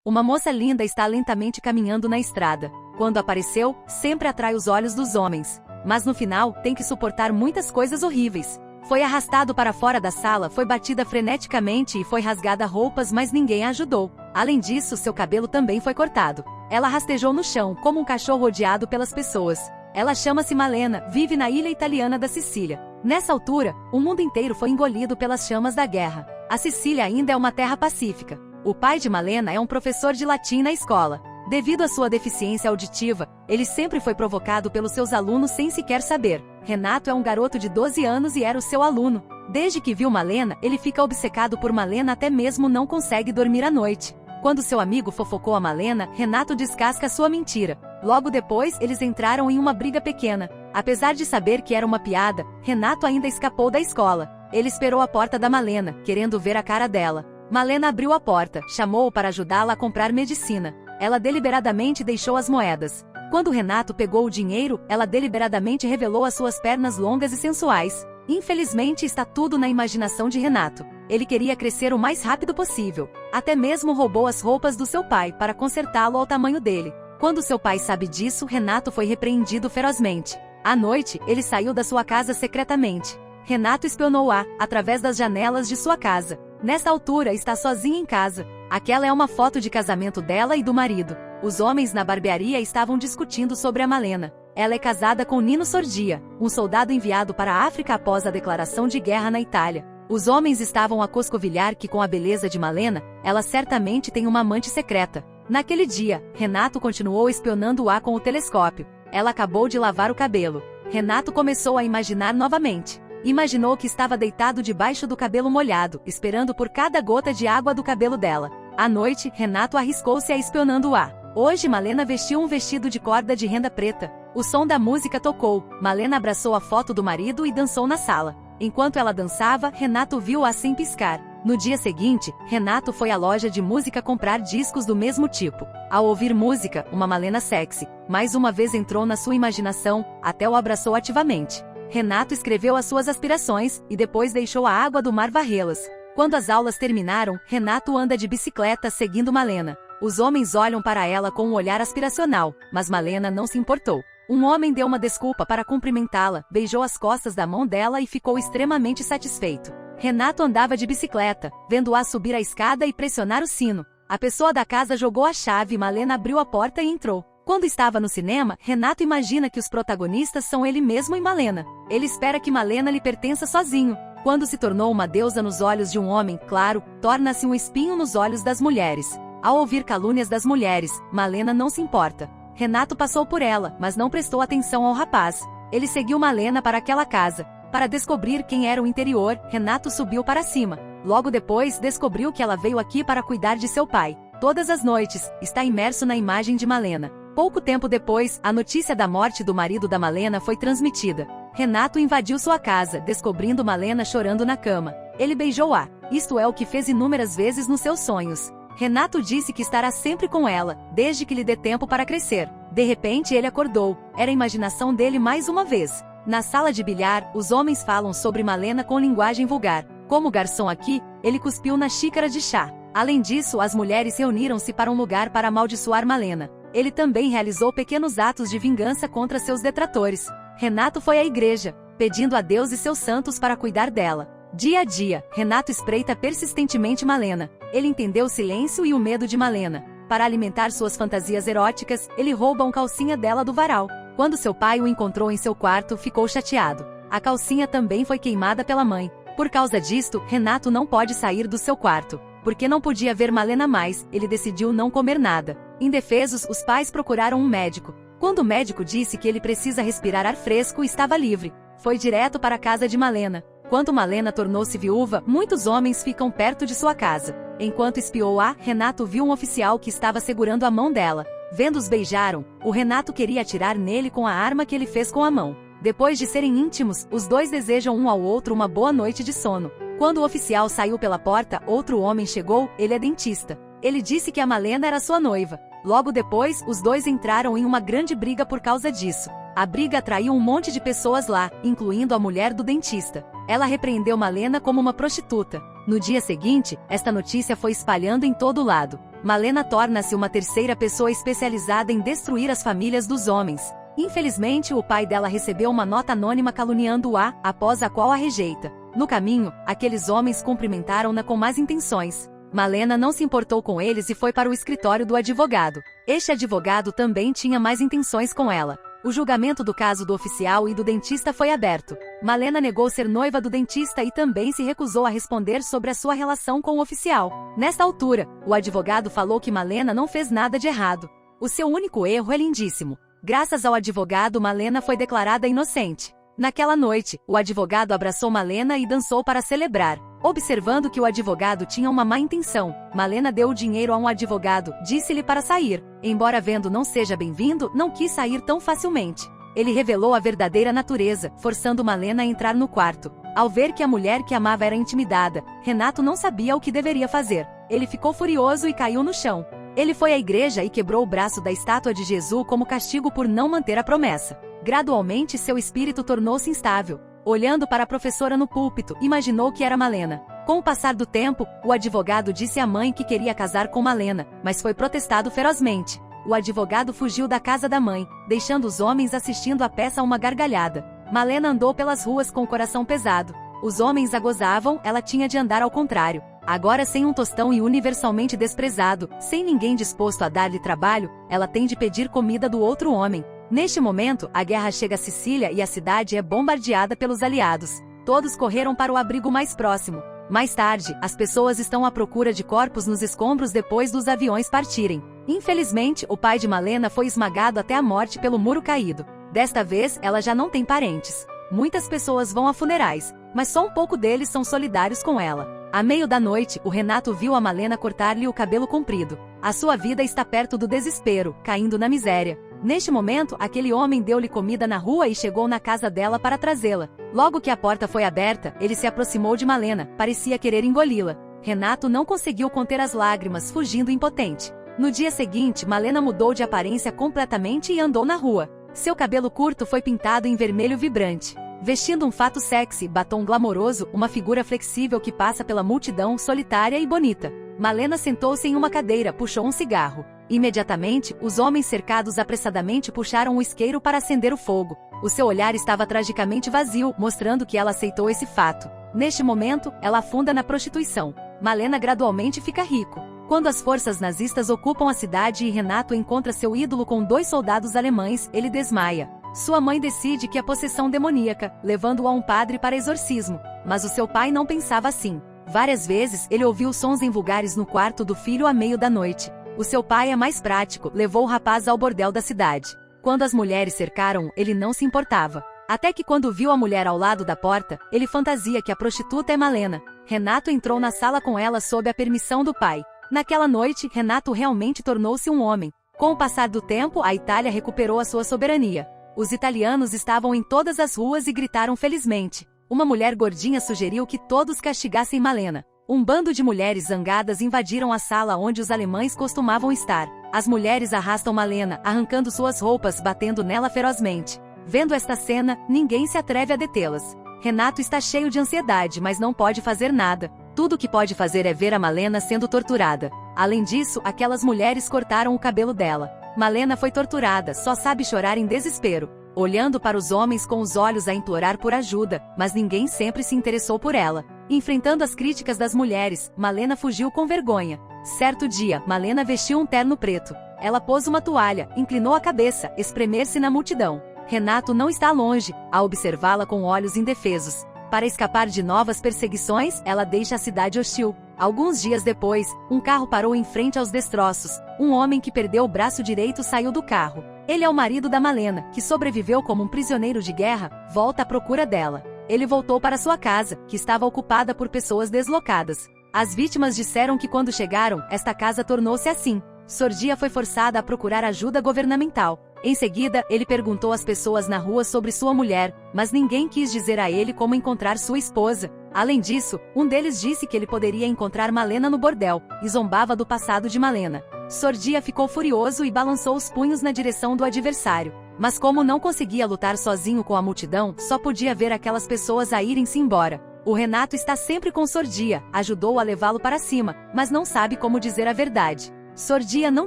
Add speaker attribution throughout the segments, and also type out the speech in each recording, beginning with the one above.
Speaker 1: Uma moça linda está lentamente caminhando na estrada. Quando apareceu, sempre atrai os olhos dos homens. Mas no final, tem que suportar muitas coisas horríveis. Foi arrastado para fora da sala, foi batida freneticamente e foi rasgada roupas, mas ninguém a ajudou. Além disso, seu cabelo também foi cortado. Ela rastejou no chão, como um cachorro odiado pelas pessoas. Ela chama-se Malena, vive na ilha italiana da Sicília. Nessa altura, o mundo inteiro foi engolido pelas chamas da guerra. A Sicília ainda é uma terra pacífica. O pai de Malena é um professor de latim na escola. Devido à sua deficiência auditiva, ele sempre foi provocado pelos seus alunos sem sequer saber. Renato é um garoto de 12 anos e era o seu aluno. Desde que viu Malena, ele fica obcecado por Malena, até mesmo não consegue dormir à noite. Quando seu amigo fofocou a Malena, Renato descasca sua mentira. Logo depois, eles entraram em uma briga pequena. Apesar de saber que era uma piada, Renato ainda escapou da escola. Ele esperou a porta da Malena, querendo ver a cara dela. Malena abriu a porta, chamou-o para ajudá-la a comprar medicina. Ela deliberadamente deixou as moedas. Quando Renato pegou o dinheiro, ela deliberadamente revelou as suas pernas longas e sensuais. Infelizmente, está tudo na imaginação de Renato. Ele queria crescer o mais rápido possível. Até mesmo roubou as roupas do seu pai para consertá-lo ao tamanho dele. Quando seu pai sabe disso, Renato foi repreendido ferozmente. À noite, ele saiu da sua casa secretamente. Renato espionou-a, através das janelas de sua casa. Nessa altura, está sozinha em casa. Aquela é uma foto de casamento dela e do marido. Os homens na barbearia estavam discutindo sobre a Malena. Ela é casada com Nino Sordia, um soldado enviado para a África após a declaração de guerra na Itália. Os homens estavam a coscovilhar que, com a beleza de Malena, ela certamente tem uma amante secreta. Naquele dia, Renato continuou espionando-a com o telescópio. Ela acabou de lavar o cabelo. Renato começou a imaginar novamente. Imaginou que estava deitado debaixo do cabelo molhado, esperando por cada gota de água do cabelo dela. À noite, Renato arriscou-se a espionando-a. Hoje, Malena vestiu um vestido de corda de renda preta. O som da música tocou. Malena abraçou a foto do marido e dançou na sala. Enquanto ela dançava, Renato viu-a sem piscar. No dia seguinte, Renato foi à loja de música comprar discos do mesmo tipo. Ao ouvir música, uma Malena sexy, mais uma vez entrou na sua imaginação, até o abraçou ativamente. Renato escreveu as suas aspirações, e depois deixou a água do mar varrê-las. Quando as aulas terminaram, Renato anda de bicicleta seguindo Malena. Os homens olham para ela com um olhar aspiracional, mas Malena não se importou. Um homem deu uma desculpa para cumprimentá-la, beijou as costas da mão dela e ficou extremamente satisfeito. Renato andava de bicicleta, vendo-a subir a escada e pressionar o sino. A pessoa da casa jogou a chave e Malena abriu a porta e entrou. Quando estava no cinema, Renato imagina que os protagonistas são ele mesmo e Malena. Ele espera que Malena lhe pertença sozinho. Quando se tornou uma deusa nos olhos de um homem, claro, torna-se um espinho nos olhos das mulheres. Ao ouvir calúnias das mulheres, Malena não se importa. Renato passou por ela, mas não prestou atenção ao rapaz. Ele seguiu Malena para aquela casa. Para descobrir quem era o interior, Renato subiu para cima. Logo depois, descobriu que ela veio aqui para cuidar de seu pai. Todas as noites, está imerso na imagem de Malena. Pouco tempo depois, a notícia da morte do marido da Malena foi transmitida. Renato invadiu sua casa, descobrindo Malena chorando na cama. Ele beijou-a. Isto é o que fez inúmeras vezes nos seus sonhos. Renato disse que estará sempre com ela, desde que lhe dê tempo para crescer. De repente ele acordou. Era a imaginação dele mais uma vez. Na sala de bilhar, os homens falam sobre Malena com linguagem vulgar. Como garçom aqui, ele cuspiu na xícara de chá. Além disso, as mulheres reuniram-se para um lugar para amaldiçoar Malena. Ele também realizou pequenos atos de vingança contra seus detratores. Renato foi à igreja, pedindo a Deus e seus santos para cuidar dela. Dia a dia, Renato espreita persistentemente Malena. Ele entendeu o silêncio e o medo de Malena. Para alimentar suas fantasias eróticas, ele rouba uma calcinha dela do varal. Quando seu pai o encontrou em seu quarto, ficou chateado. A calcinha também foi queimada pela mãe. Por causa disto, Renato não pode sair do seu quarto. Porque não podia ver Malena mais, ele decidiu não comer nada. Indefesos, os pais procuraram um médico. Quando o médico disse que ele precisa respirar ar fresco e estava livre, foi direto para a casa de Malena. Quando Malena tornou-se viúva, muitos homens ficam perto de sua casa. Enquanto espiou-a, Renato viu um oficial que estava segurando a mão dela. Vendo-os beijaram, o Renato queria atirar nele com a arma que ele fez com a mão. Depois de serem íntimos, os dois desejam um ao outro uma boa noite de sono. Quando o oficial saiu pela porta, outro homem chegou. Ele é dentista. Ele disse que a Malena era sua noiva. Logo depois, os dois entraram em uma grande briga por causa disso. A briga atraiu um monte de pessoas lá, incluindo a mulher do dentista. Ela repreendeu Malena como uma prostituta. No dia seguinte, esta notícia foi espalhando em todo lado. Malena torna-se uma terceira pessoa especializada em destruir as famílias dos homens. Infelizmente, o pai dela recebeu uma nota anônima caluniando-a, após a qual a rejeita. No caminho, aqueles homens cumprimentaram-na com más intenções. Malena não se importou com eles e foi para o escritório do advogado. Este advogado também tinha más intenções com ela. O julgamento do caso do oficial e do dentista foi aberto. Malena negou ser noiva do dentista e também se recusou a responder sobre a sua relação com o oficial. Nesta altura, o advogado falou que Malena não fez nada de errado. O seu único erro é lindíssimo. Graças ao advogado, Malena foi declarada inocente. Naquela noite, o advogado abraçou Malena e dançou para celebrar. Observando que o advogado tinha uma má intenção, Malena deu o dinheiro a um advogado, disse-lhe para sair. Embora vendo não seja bem-vindo, não quis sair tão facilmente. Ele revelou a verdadeira natureza, forçando Malena a entrar no quarto. Ao ver que a mulher que amava era intimidada, Renato não sabia o que deveria fazer. Ele ficou furioso e caiu no chão. Ele foi à igreja e quebrou o braço da estátua de Jesus como castigo por não manter a promessa. Gradualmente seu espírito tornou-se instável. Olhando para a professora no púlpito, imaginou que era Malena. Com o passar do tempo, o advogado disse à mãe que queria casar com Malena, mas foi protestado ferozmente. O advogado fugiu da casa da mãe, deixando os homens assistindo a peça a uma gargalhada. Malena andou pelas ruas com o coração pesado. Os homens a gozavam, ela tinha de andar ao contrário. Agora sem um tostão e universalmente desprezado, sem ninguém disposto a dar-lhe trabalho, ela tem de pedir comida do outro homem. Neste momento, a guerra chega a Sicília e a cidade é bombardeada pelos aliados. Todos correram para o abrigo mais próximo. Mais tarde, as pessoas estão à procura de corpos nos escombros depois dos aviões partirem. Infelizmente, o pai de Malena foi esmagado até a morte pelo muro caído. Desta vez, ela já não tem parentes. Muitas pessoas vão a funerais, mas só um pouco deles são solidários com ela. À meio da noite, o Renato viu a Malena cortar-lhe o cabelo comprido. A sua vida está perto do desespero, caindo na miséria. Neste momento, aquele homem deu-lhe comida na rua e chegou na casa dela para trazê-la. Logo que a porta foi aberta, ele se aproximou de Malena, parecia querer engoli-la. Renato não conseguiu conter as lágrimas, fugindo impotente. No dia seguinte, Malena mudou de aparência completamente e andou na rua. Seu cabelo curto foi pintado em vermelho vibrante. Vestindo um fato sexy, batom glamouroso, uma figura flexível que passa pela multidão, solitária e bonita. Malena sentou-se em uma cadeira, puxou um cigarro. Imediatamente, os homens cercados apressadamente puxaram o isqueiro para acender o fogo. O seu olhar estava tragicamente vazio, mostrando que ela aceitou esse fato. Neste momento, ela afunda na prostituição. Malena gradualmente fica rico. Quando as forças nazistas ocupam a cidade e Renato encontra seu ídolo com 2 soldados alemães, ele desmaia. Sua mãe decide que é possessão demoníaca, levando-o a um padre para exorcismo. Mas o seu pai não pensava assim. Várias vezes, ele ouviu sons invulgares no quarto do filho à meio da noite. O seu pai é mais prático, levou o rapaz ao bordel da cidade. Quando as mulheres cercaram, ele não se importava. Até que quando viu a mulher ao lado da porta, ele fantasia que a prostituta é Malena. Renato entrou na sala com ela sob a permissão do pai. Naquela noite, Renato realmente tornou-se um homem. Com o passar do tempo, a Itália recuperou a sua soberania. Os italianos estavam em todas as ruas e gritaram felizmente. Uma mulher gordinha sugeriu que todos castigassem Malena. Um bando de mulheres zangadas invadiram a sala onde os alemães costumavam estar. As mulheres arrastam Malena, arrancando suas roupas, batendo nela ferozmente. Vendo esta cena, ninguém se atreve a detê-las. Renato está cheio de ansiedade, mas não pode fazer nada. Tudo o que pode fazer é ver a Malena sendo torturada. Além disso, aquelas mulheres cortaram o cabelo dela. Malena foi torturada, só sabe chorar em desespero, olhando para os homens com os olhos a implorar por ajuda, mas ninguém sempre se interessou por ela. Enfrentando as críticas das mulheres, Malena fugiu com vergonha. Certo dia, Malena vestiu um terno preto. Ela pôs uma toalha, inclinou a cabeça, espremer-se na multidão. Renato não está longe, a observá-la com olhos indefesos. Para escapar de novas perseguições, ela deixa a cidade hostil. Alguns dias depois, um carro parou em frente aos destroços. Um homem que perdeu o braço direito saiu do carro. Ele é o marido da Malena, que sobreviveu como um prisioneiro de guerra, volta à procura dela. Ele voltou para sua casa, que estava ocupada por pessoas deslocadas. As vítimas disseram que quando chegaram, esta casa tornou-se assim. Sordia foi forçada a procurar ajuda governamental. Em seguida, ele perguntou às pessoas na rua sobre sua mulher, mas ninguém quis dizer a ele como encontrar sua esposa. Além disso, um deles disse que ele poderia encontrar Malena no bordel, e zombava do passado de Malena. Sordia ficou furioso e balançou os punhos na direção do adversário. Mas como não conseguia lutar sozinho com a multidão, só podia ver aquelas pessoas a irem-se embora. O Renato está sempre com Sordia, ajudou a levá-lo para cima, mas não sabe como dizer a verdade. Sordia não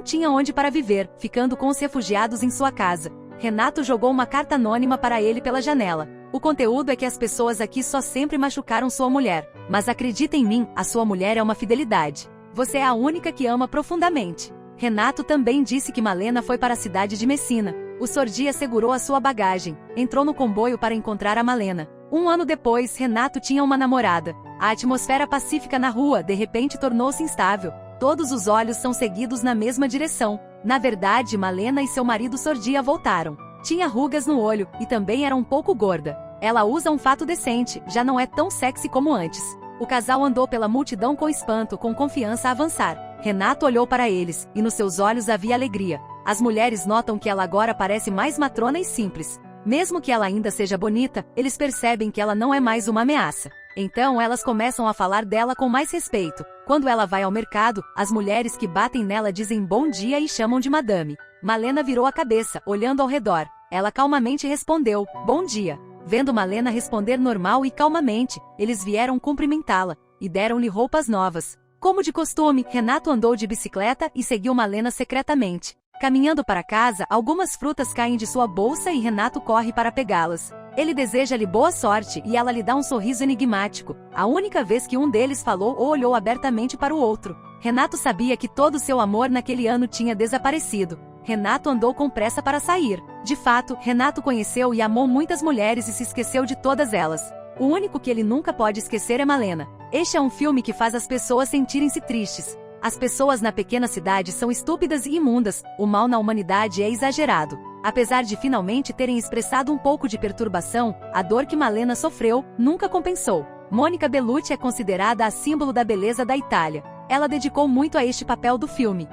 Speaker 1: tinha onde para viver, ficando com os refugiados em sua casa. Renato jogou uma carta anônima para ele pela janela. O conteúdo é que as pessoas aqui só sempre machucaram sua mulher. Mas acredita em mim, a sua mulher é uma fidelidade. Você é a única que ama profundamente. Renato também disse que Malena foi para a cidade de Messina. O Sordia segurou a sua bagagem, entrou no comboio para encontrar a Malena. Um ano depois, Renato tinha uma namorada. A atmosfera pacífica na rua de repente tornou-se instável. Todos os olhos são seguidos na mesma direção. Na verdade, Malena e seu marido Sordia voltaram. Tinha rugas no olho e também era um pouco gorda. Ela usa um fato decente, já não é tão sexy como antes. O casal andou pela multidão com espanto, com confiança a avançar. Renato olhou para eles, e nos seus olhos havia alegria. As mulheres notam que ela agora parece mais matrona e simples. Mesmo que ela ainda seja bonita, eles percebem que ela não é mais uma ameaça. Então elas começam a falar dela com mais respeito. Quando ela vai ao mercado, as mulheres que batem nela dizem bom dia e chamam de madame. Malena virou a cabeça, olhando ao redor. Ela calmamente respondeu, bom dia. Vendo Malena responder normal e calmamente, eles vieram cumprimentá-la, e deram-lhe roupas novas. Como de costume, Renato andou de bicicleta e seguiu Malena secretamente. Caminhando para casa, algumas frutas caem de sua bolsa e Renato corre para pegá-las. Ele deseja-lhe boa sorte e ela lhe dá um sorriso enigmático, a única vez que um deles falou ou olhou abertamente para o outro. Renato sabia que todo seu amor naquele ano tinha desaparecido. Renato andou com pressa para sair. De fato, Renato conheceu e amou muitas mulheres e se esqueceu de todas elas. O único que ele nunca pode esquecer é Malena. Este é um filme que faz as pessoas sentirem-se tristes. As pessoas na pequena cidade são estúpidas e imundas, o mal na humanidade é exagerado. Apesar de finalmente terem expressado um pouco de perturbação, a dor que Malena sofreu nunca compensou. Monica Bellucci é considerada a símbolo da beleza da Itália. Ela dedicou muito a este papel do filme.